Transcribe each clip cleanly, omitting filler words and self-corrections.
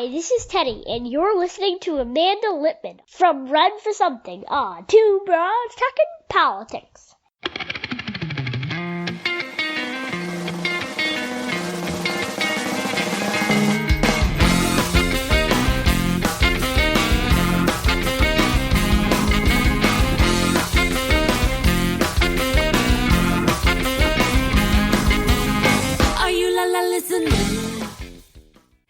Hi, this is Teddy, and you're listening to Amanda Litman from Run for Something on Two Broads Talking Politics. Are you listening?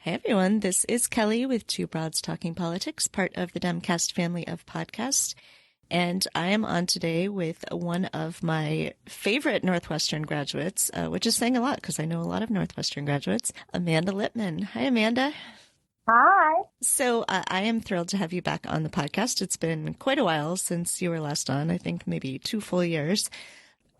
Hey everyone, this is Kelly with Two Broads Talking Politics, part of the Demcast family of podcasts. And I am on today with one of my favorite Northwestern graduates, which is saying a lot because I know a lot of Northwestern graduates, Amanda Litman. Hi, Amanda. Hi. So I am thrilled to have you back on the podcast. It's been quite a while since you were last on, I think maybe 2 full years.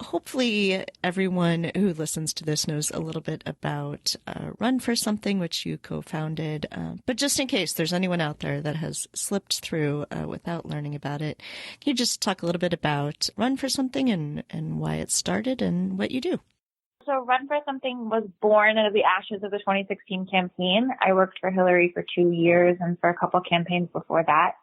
Hopefully everyone who listens to this knows a little bit about Run for Something, which you co-founded. But just in case there's anyone out there that has slipped through without learning about it, can you just talk a little bit about Run for Something and why it started and what you do? So Run for Something was born out of the ashes of the 2016 campaign. I worked for Hillary for 2 years and for a couple campaigns before that.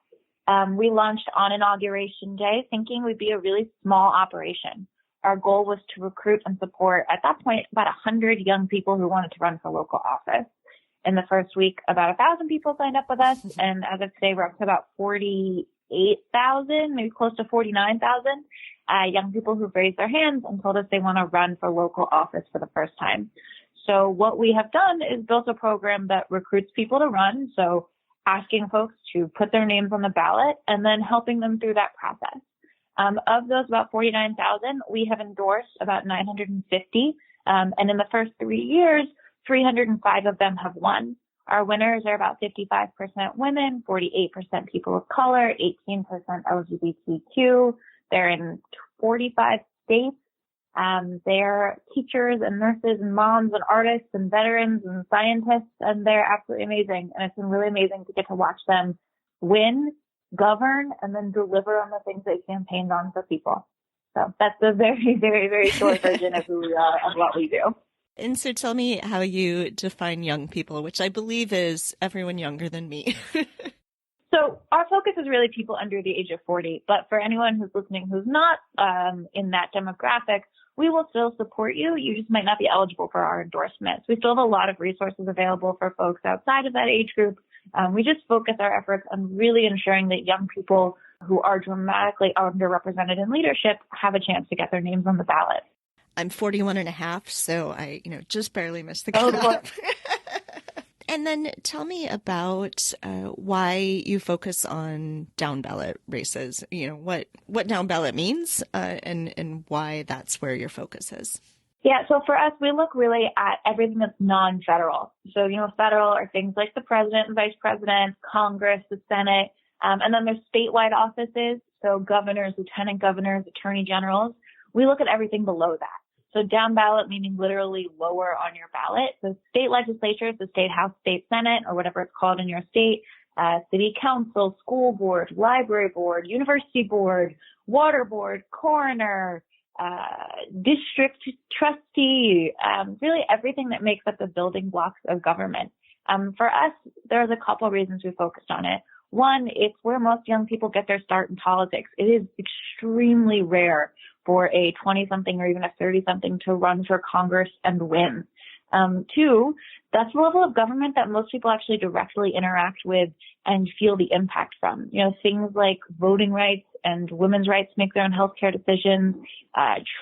We launched on Inauguration Day thinking we'd be a really small operation. Our goal was to recruit and support, at that point, about 100 young people who wanted to run for local office. In the first week, about 1,000 people signed up with us, and as of today, we're up to about 48,000, maybe close to 49,000 young people who've raised their hands and told us they want to run for local office for the first time. So what we have done is built a program that recruits people to run, so asking folks to put their names on the ballot and then helping them through that process. Of those about 49,000, we have endorsed about 950. And in the first 3 years, 305 of them have won. Our winners are about 55% women, 48% people of color, 18% LGBTQ. They're in 45 states. They're teachers and nurses and moms and artists and veterans and scientists, and they're absolutely amazing. And it's been really amazing to get to watch them win, govern, and then deliver on the things they campaigned on for people. So that's a very, very, very short version of who we are, of what we do. And so tell me how you define young people, which I believe is everyone younger than me. So our focus is really people under the age of 40. But for anyone who's listening who's not in that demographic, we will still support you. You just might not be eligible for our endorsements. We still have a lot of resources available for folks outside of that age group. We just focus our efforts on really ensuring that young people who are dramatically underrepresented in leadership have a chance to get their names on the ballot. I'm 41 and a half, so I, just barely missed the cutoff. And then tell me about why you focus on down-ballot races. What down-ballot means and why that's where your focus is. Yeah, so for us, we look really at everything that's non-federal. So, federal are things like the president and vice president, Congress, the Senate, and then there's statewide offices, so governors, lieutenant governors, attorney generals. We look at everything below that. So down ballot meaning literally lower on your ballot. So state legislatures, the state house, state senate, or whatever it's called in your state, city council, school board, library board, university board, water board, coroner, district trustee, really everything that makes up the building blocks of government. For us, there's a couple reasons we focused on it. One, it's where most young people get their start in politics. It is extremely rare for a 20-something or even a 30-something to run for Congress and win. Two, that's the level of government that most people actually directly interact with and feel the impact from. Things like voting rights and women's rights to make their own healthcare decisions,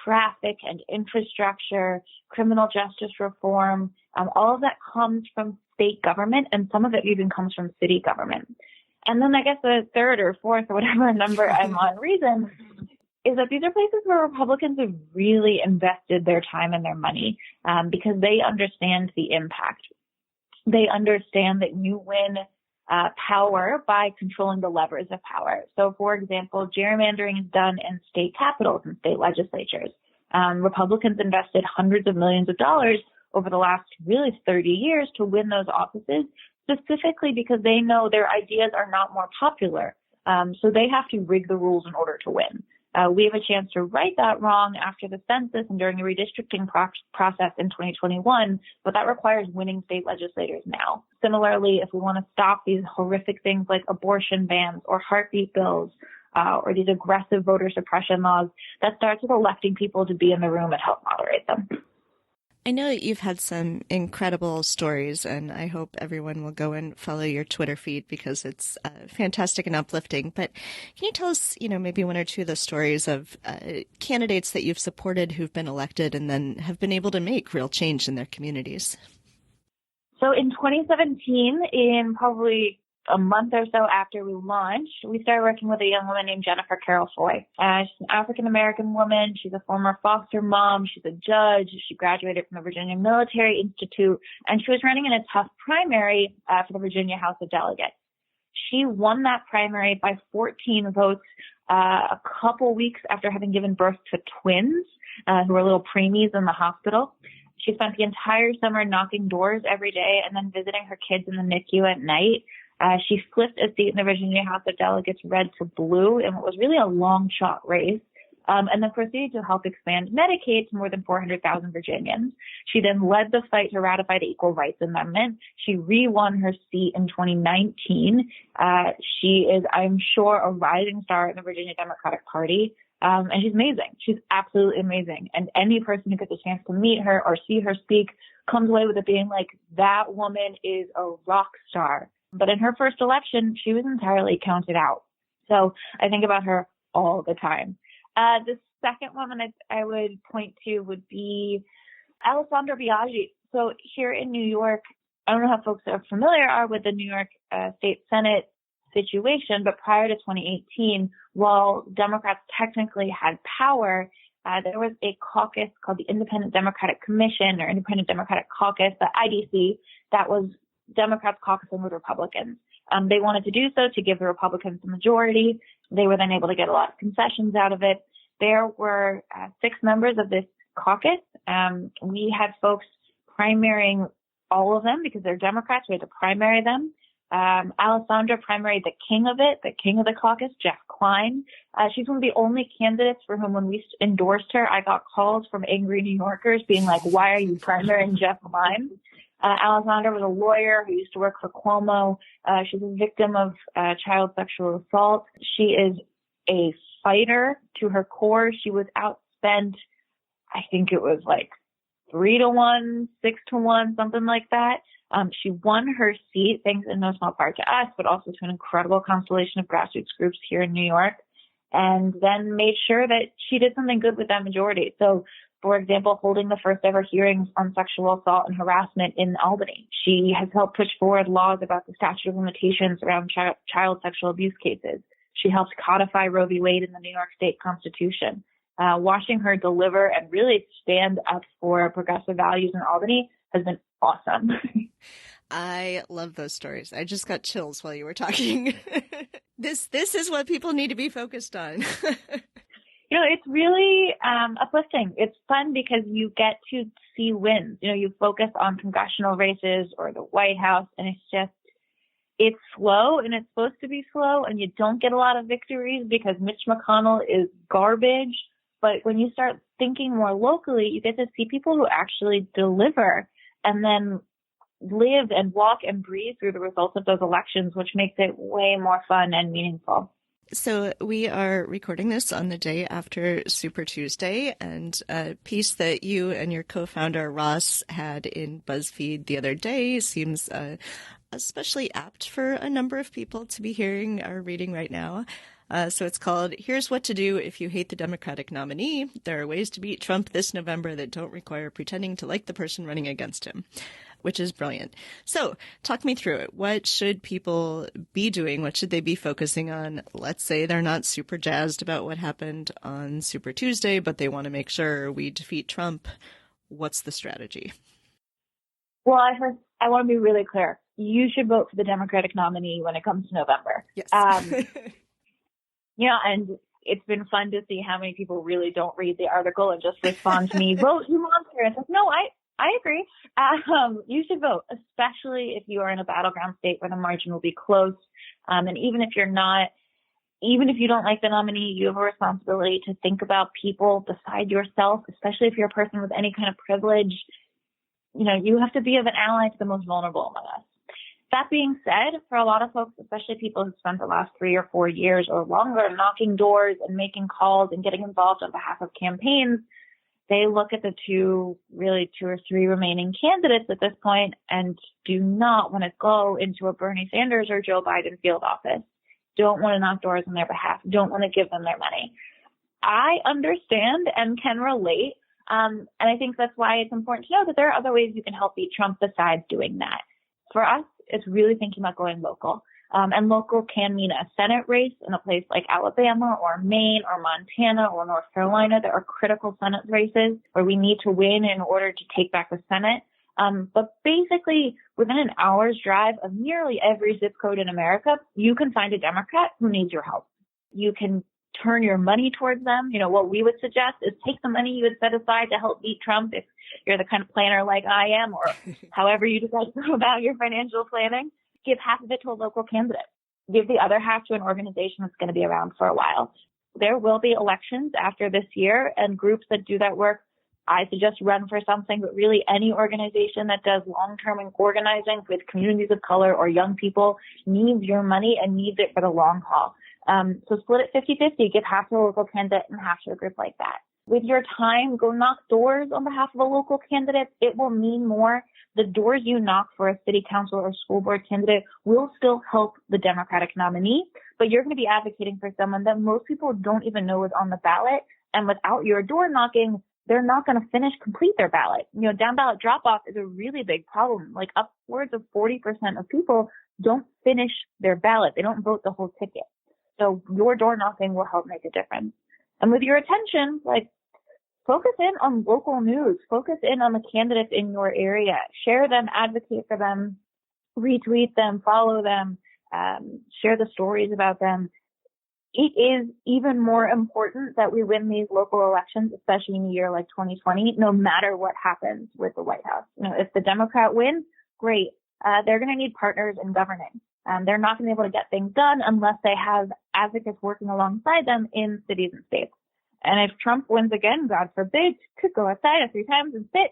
traffic and infrastructure, criminal justice reform, all of that comes from state government, and some of it even comes from city government. And then I guess the third or fourth or whatever number I'm on reason is that these are places where Republicans have really invested their time and their money because they understand the impact. They understand that you win power by controlling the levers of power. So, for example, gerrymandering is done in state capitals and state legislatures. Republicans invested hundreds of millions of dollars over the last really 30 years to win those offices, specifically because they know their ideas are not more popular. So they have to rig the rules in order to win. We have a chance to right that wrong after the census and during the redistricting process in 2021, but that requires winning state legislators now. Similarly, if we want to stop these horrific things like abortion bans or heartbeat bills, or these aggressive voter suppression laws, that starts with electing people to be in the room and help moderate them. I know that you've had some incredible stories, and I hope everyone will go and follow your Twitter feed because it's fantastic and uplifting. But can you tell us, maybe one or two of the stories of candidates that you've supported who've been elected and then have been able to make real change in their communities? So in 2017, in probably a month or so after we launched, we started working with a young woman named Jennifer Carol Foy. She's an African-American woman. She's a former foster mom. She's a judge. She graduated from the Virginia Military Institute, and she was running in a tough primary for the Virginia House of Delegates. She won that primary by 14 votes a couple weeks after having given birth to twins who were little preemies in the hospital. She spent the entire summer knocking doors every day and then visiting her kids in the NICU at night. She flipped a seat in the Virginia House of Delegates red to blue in what was really a long shot race, and then proceeded to help expand Medicaid to more than 400,000 Virginians. She then led the fight to ratify the Equal Rights Amendment. She re-won her seat in 2019. She is, I'm sure, a rising star in the Virginia Democratic Party. And she's amazing. She's absolutely amazing. And any person who gets a chance to meet her or see her speak comes away with it being like, that woman is a rock star. But in her first election, she was entirely counted out. So I think about her all the time. The second woman I would point to would be Alessandra Biaggi. So here in New York, I don't know how folks are familiar with the New York State Senate situation, but prior to 2018, while Democrats technically had power, there was a caucus called the Independent Democratic Commission or Independent Democratic Caucus, the IDC, that was Democrats caucusing with Republicans. They wanted to do so to give the Republicans the majority. They were then able to get a lot of concessions out of it. There were 6 members of this caucus. We had folks primarying all of them because they're Democrats. We had to primary them. Alessandra primaried the king of it, the king of the caucus, Jeff Klein. She's one of the only candidates for whom when we endorsed her, I got calls from angry New Yorkers being like, why are you primarying Jeff Klein? Alessandra was a lawyer who used to work for Cuomo. She's a victim of child sexual assault. She is a fighter to her core. She was outspent, I think it was like 3-1, 6-1, something like that. She won her seat thanks in no small part to us, but also to an incredible constellation of grassroots groups here in New York, and then made sure that she did something good with that majority. So, for example, holding the first ever hearings on sexual assault and harassment in Albany. She has helped push forward laws about the statute of limitations around child sexual abuse cases. She helped codify Roe v. Wade in the New York State Constitution. Watching her deliver and really stand up for progressive values in Albany has been awesome. I love those stories. I just got chills while you were talking. This is what people need to be focused on. It's really uplifting. It's fun because you get to see wins. You focus on congressional races or the White House, and it's slow, and it's supposed to be slow, and you don't get a lot of victories because Mitch McConnell is garbage. But when you start thinking more locally, you get to see people who actually deliver and then live and walk and breathe through the results of those elections, which makes it way more fun and meaningful. So we are recording this on the day after Super Tuesday, and a piece that you and your co-founder Ross had in BuzzFeed the other day seems especially apt for a number of people to be hearing or reading right now. So it's called, Here's What to Do If You Hate the Democratic Nominee. There are ways to beat Trump this November that don't require pretending to like the person running against him, which is brilliant. So talk me through it. What should people be doing? What should they be focusing on? Let's say they're not super jazzed about what happened on Super Tuesday, but they want to make sure we defeat Trump. What's the strategy? Well, I want to be really clear. You should vote for the Democratic nominee when it comes to November. Yes. And it's been fun to see how many people really don't read the article and just respond to me, vote, you monster. And it's like, no, I agree. You should vote, especially if you are in a battleground state where the margin will be close. And even if you're not even if you don't like the nominee, you have a responsibility to think about people beside yourself, especially if you're a person with any kind of privilege. You know, you have to be of an ally to the most vulnerable among us. That being said, for a lot of folks, especially people who spent the last 3 or 4 years or longer knocking doors and making calls and getting involved on behalf of campaigns, they look at the two or three remaining candidates at this point and do not want to go into a Bernie Sanders or Joe Biden field office. Don't want to knock doors on their behalf. Don't want to give them their money. I understand and can relate. And I think that's why it's important to know that there are other ways you can help beat Trump besides doing that. For us, it's really thinking about going local. And local can mean a Senate race in a place like Alabama or Maine or Montana or North Carolina. There are critical Senate races where we need to win in order to take back the Senate. But basically, within an hour's drive of nearly every zip code in America, you can find a Democrat who needs your help. You can turn your money towards them. You know, what we would suggest is take the money you would set aside to help beat Trump if you're the kind of planner like I am, or however you decide to go about your financial planning. Give half of it to a local candidate. Give the other half to an organization that's going to be around for a while. There will be elections after this year, and groups that do that work, I suggest run for something, but really any organization that does long-term organizing with communities of color or young people needs your money and needs it for the long haul. So split it 50-50, give half to a local candidate and half to a group like that. With your time, go knock doors on behalf of a local candidate. It will mean more. The doors you knock for a city council or school board candidate will still help the Democratic nominee, but you're going to be advocating for someone that most people don't even know is on the ballot. And without your door knocking, they're not going to complete their ballot. You know, down-ballot drop-off is a really big problem. Like upwards of 40% of people don't finish their ballot. They don't vote the whole ticket. So your door knocking will help make a difference. And with your attention, like, focus in on local news. Focus in on the candidates in your area. Share them, advocate for them, retweet them, follow them, share the stories about them. It is even more important that we win these local elections, especially in a year like 2020, no matter what happens with the White House. You know, if the Democrat wins, great. They're going to need partners in governing. They're not going to be able to get things done unless they have advocates working alongside them in cities and states. And if Trump wins again, God forbid, could go outside a few times and spit,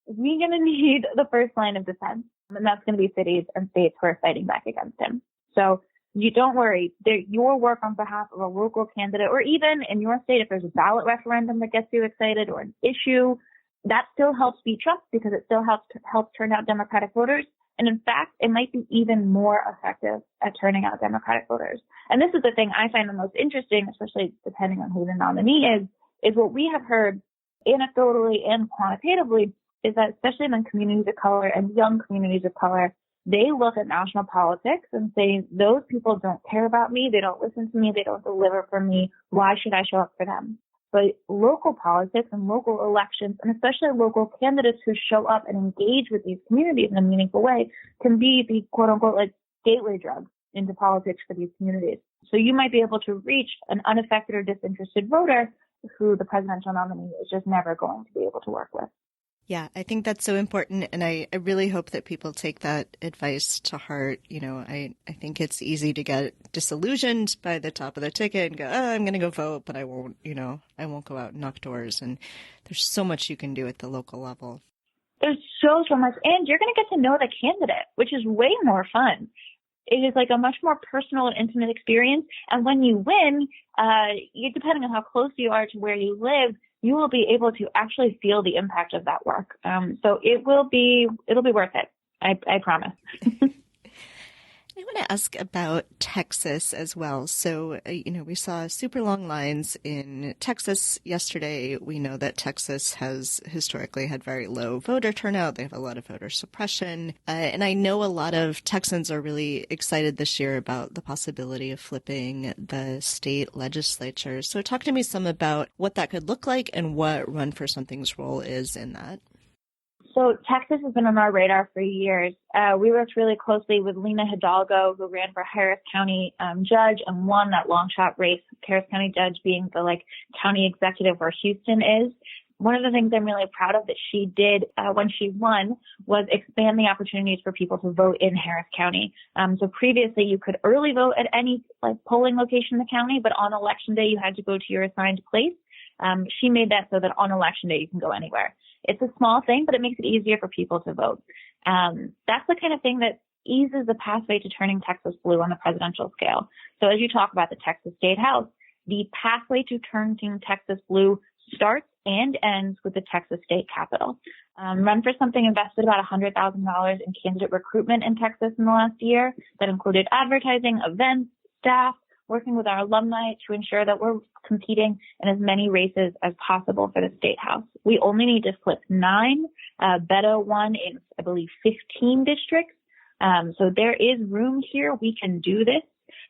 we're going to need the first line of defense. And that's going to be cities and states who are fighting back against him. So you don't worry. Your work on behalf of a local candidate, or even in your state, if there's a ballot referendum that gets you excited or an issue, that still helps beat Trump because it still helps turn out Democratic voters. And in fact, it might be even more effective at turning out Democratic voters. And this is the thing I find the most interesting, especially depending on who the nominee is what we have heard anecdotally and quantitatively is that especially among communities of color and young communities of color, they look at national politics and say, those people don't care about me. They don't listen to me. They don't deliver for me. Why should I show up for them? But local politics and local elections, and especially local candidates who show up and engage with these communities in a meaningful way, can be the quote unquote like gateway drug into politics for these communities. So you might be able to reach an unaffected or disinterested voter who the presidential nominee is just never going to be able to work with. Yeah, I think that's so important. And I really hope that people take that advice to heart. You know, I think it's easy to get disillusioned by the top of the ticket and go, oh, I'm going to go vote, but I won't go out and knock doors. And there's so much you can do at the local level. There's so much. And you're going to get to know the candidate, which is way more fun. It is like a much more personal and intimate experience. And when you win, depending on how close you are to where you live, you will be able to actually feel the impact of that work. So it'll be worth it. I promise. I want to ask about Texas as well. So, we saw super long lines in Texas yesterday. We know that Texas has historically had very low voter turnout. They have a lot of voter suppression. And I know a lot of Texans are really excited this year about the possibility of flipping the state legislature. So talk to me some about what that could look like and what Run for Something's role is in that. So Texas has been on our radar for years. We worked really closely with Lena Hidalgo, who ran for Harris County judge and won that long shot race, Harris County judge being the county executive where Houston is. One of the things I'm really proud of that she did when she won was expand the opportunities for people to vote in Harris County. So previously you could early vote at any polling location in the county, but on election day you had to go to your assigned place. She made that so that on election day you can go anywhere. It's a small thing, but it makes it easier for people to vote. That's the kind of thing that eases the pathway to turning Texas blue on the presidential scale. So as you talk about the Texas State House, the pathway to turning Texas blue starts and ends with the Texas State Capitol. Run for Something invested about $100,000 in candidate recruitment in Texas in the last year. That included advertising, events, staff, working with our alumni to ensure that we're competing in as many races as possible for the State House. We only need to flip 9. Beto won in, I believe, 15 districts. So there is room here. We can do this.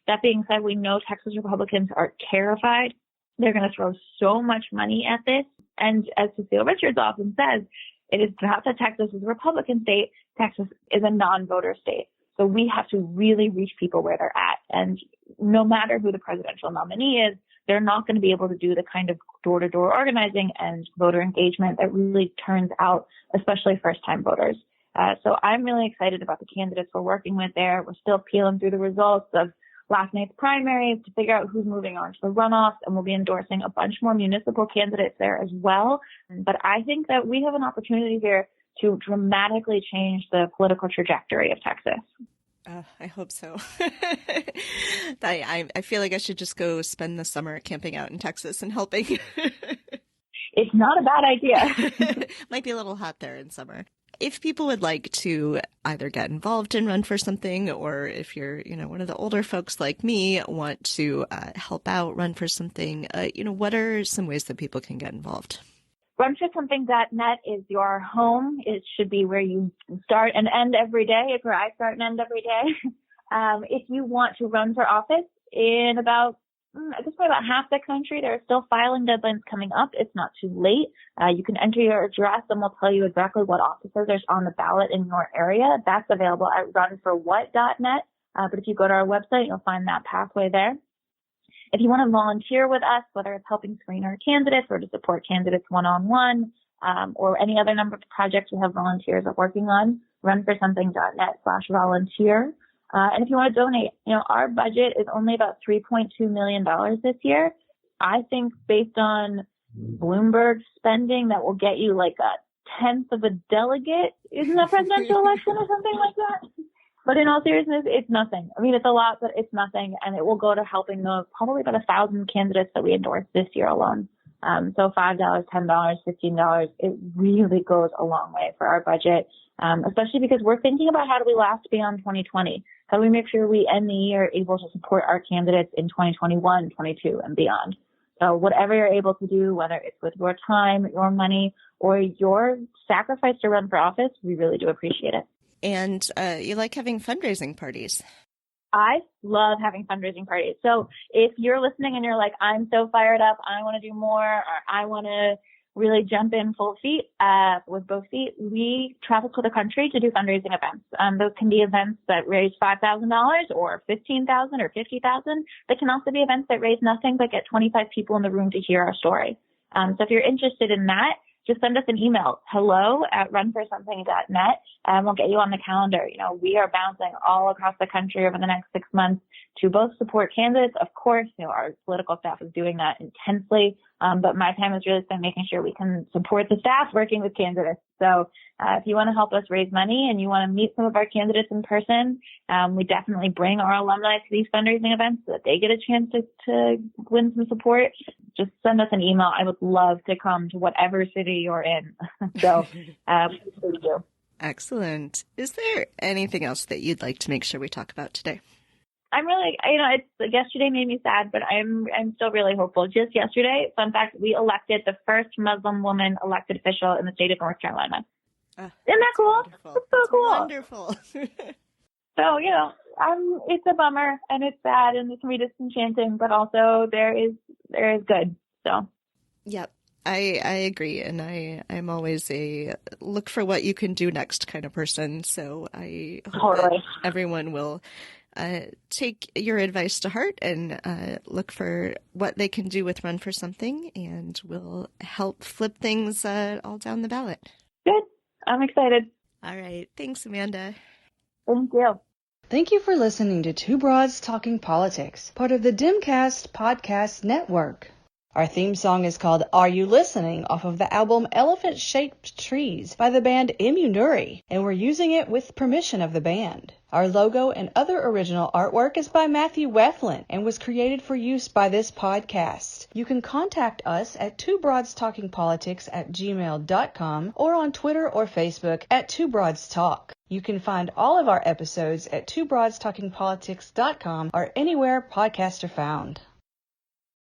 That being said, we know Texas Republicans are terrified. They're going to throw so much money at this. And as Cecile Richards often says, it is not that Texas is a Republican state. Texas is a non-voter state. So we have to really reach people where they're at. And no matter who the presidential nominee is, they're not going to be able to do the kind of door-to-door organizing and voter engagement that really turns out, especially first-time voters. So I'm really excited about the candidates we're working with there. We're still peeling through the results of last night's primaries to figure out who's moving on to the runoffs, and we'll be endorsing a bunch more municipal candidates there as well. But I think that we have an opportunity here to dramatically change the political trajectory of Texas. I hope so. I feel like I should just go spend the summer camping out in Texas and helping. It's not a bad idea. Might be a little hot there in summer. If people would like to either get involved and run for something, or if you're, one of the older folks like me, want to help out, run for something, what are some ways that people can get involved? Runforsomething.net is your home. It should be where you start and end every day. It's where I start and end every day. If you want to run for office in about half the country, there are still filing deadlines coming up. It's not too late. You can enter your address and we'll tell you exactly what offices are on the ballot in your area. That's available at runforwhat.net. But if you go to our website, you'll find that pathway there. If you want to volunteer with us, whether it's helping screen our candidates or to support candidates one-on-one, or any other number of projects we have volunteers are working on, runforsomething.net/volunteer. And if you want to donate, our budget is only about $3.2 million this year. I think based on Bloomberg spending, that will get you like a 1/10 of a delegate in the presidential election or something like that. But in all seriousness, it's nothing. I mean, it's a lot, but it's nothing. And it will go to helping the probably about 1,000 candidates that we endorsed this year alone. So $5, $10, $15, it really goes a long way for our budget, especially because we're thinking about how do we last beyond 2020? How do we make sure we end the year able to support our candidates in 2021, 22, and beyond? So whatever you're able to do, whether it's with your time, your money, or your sacrifice to run for office, we really do appreciate it. And you like having fundraising parties. I love having fundraising parties. So if you're listening and you're like, I'm so fired up, I want to do more, or I want to really jump in full feet, with both feet, we travel to the country to do fundraising events. Those can be events that raise $5,000 or $15,000 or $50,000. They can also be events that raise nothing but get 25 people in the room to hear our story. So if you're interested in that, just send us an email, hello@runforsomething.net, and we'll get you on the calendar. We are bouncing all across the country over the next 6 months to both support candidates. Of course, our political staff is doing that intensely, but my time is really spent making sure we can support the staff working with candidates. So if you want to help us raise money and you want to meet some of our candidates in person, we definitely bring our alumni to these fundraising events so that they get a chance to win some support. Just send us an email. I would love to come to whatever city you're in. So please do. Excellent. Is there anything else that you'd like to make sure we talk about today? I'm really, yesterday made me sad, but I'm still really hopeful. Just yesterday, fun fact, we elected the first Muslim woman elected official in the state of North Carolina. Isn't that cool? Wonderful. It's so cool. Wonderful. So, it's a bummer and it's sad and it can be disenchanting, but also there is good. So. Yep. I agree. And I'm always a look for what you can do next kind of person. So I hope that everyone will take your advice to heart and look for what they can do with Run for Something, and we'll help flip things all down the ballot. Good. I'm excited. All right. Thanks, Amanda. Thank you. Thank you for listening to Two Broads Talking Politics, part of the Dimcast Podcast Network. Our theme song is called Are You Listening? Off of the album Elephant Shaped Trees by the band Immunuri, and we're using it with permission of the band. Our logo and other original artwork is by Matthew Weflin and was created for use by this podcast. You can contact us at twobroadstalkingpolitics@gmail.com or on Twitter or Facebook at Two Broads Talk. You can find all of our episodes at twobroadstalkingpolitics.com or anywhere podcasts are found.